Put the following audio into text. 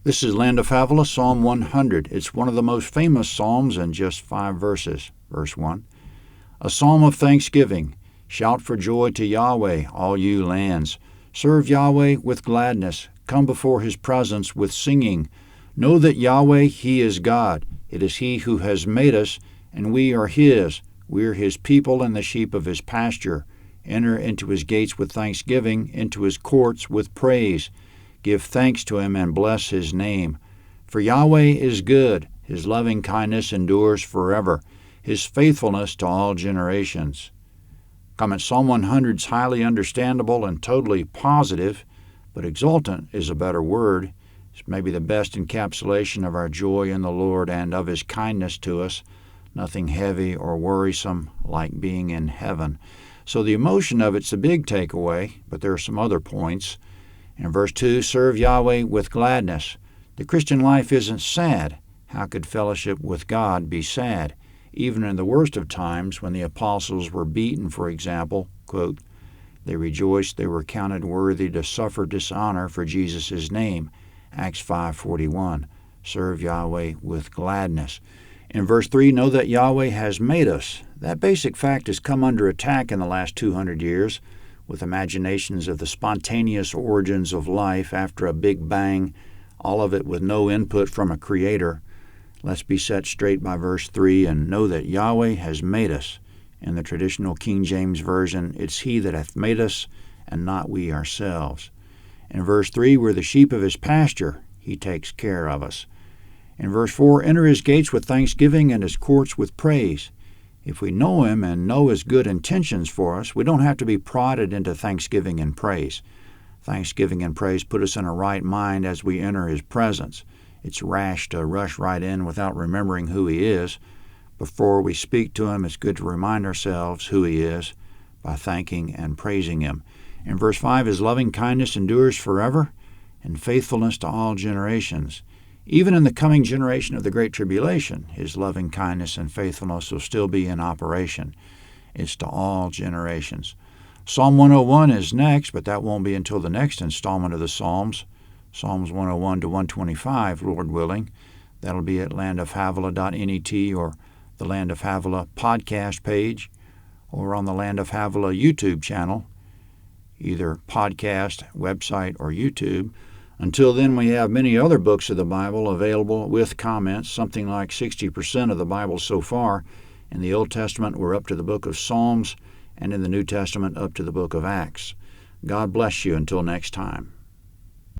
This is Land of Havilah, Psalm 100. It's one of the most famous psalms in just 5 verses. Verse 1. A psalm of thanksgiving. Shout for joy to Yahweh, all you lands. Serve Yahweh with gladness. Come before his presence with singing. Know that Yahweh, he is God. It is he who has made us, and we are his. We are his people and the sheep of his pasture. Enter into his gates with thanksgiving, into his courts with praise. Give thanks to him and bless his name. For Yahweh is good. His loving kindness endures forever. His faithfulness to all generations. Comment: Psalm 100 is highly understandable and totally positive, but exultant is a better word. It's maybe the best encapsulation of our joy in the Lord and of his kindness to us. Nothing heavy or worrisome like being in heaven. So the emotion of it's the big takeaway, but there are some other points. In verse 2, serve Yahweh with gladness. The Christian life isn't sad. How could fellowship with God be sad? Even in the worst of times, when the apostles were beaten, for example, quote, they rejoiced they were counted worthy to suffer dishonor for Jesus' name. Acts 5:41. Serve Yahweh with gladness. In verse 3, know that Yahweh has made us. That basic fact has come under attack in the last 200 years, with imaginations of the spontaneous origins of life after a big bang, all of it with no input from a creator. Let's be set straight by verse 3 and know that Yahweh has made us. In the traditional King James Version, it's he that hath made us, and not we ourselves. In verse 3, we're the sheep of his pasture. He takes care of us. In verse 4, enter his gates with thanksgiving and his courts with praise. If we know him and know his good intentions for us, we don't have to be prodded into thanksgiving and praise. Thanksgiving and praise put us in a right mind as we enter his presence. It's rash to rush right in without remembering who he is. Before we speak to him, it's good to remind ourselves who he is by thanking and praising him. In verse 5, his loving kindness endures forever, and faithfulness to all generations. Even in the coming generation of the Great Tribulation, his loving kindness and faithfulness will still be in operation. It's to all generations. Psalm 101 is next, but that won't be until the next installment of the Psalms. Psalms 101 to 125, Lord willing. That'll be at landofhavilah.net or the Land of Havilah podcast page, or on the Land of Havilah YouTube channel, either podcast, website, or YouTube. Until then, we have many other books of the Bible available with comments, something like 60% of the Bible so far. In the Old Testament, we're up to the book of Psalms, and in the New Testament, up to the book of Acts. God bless you until next time.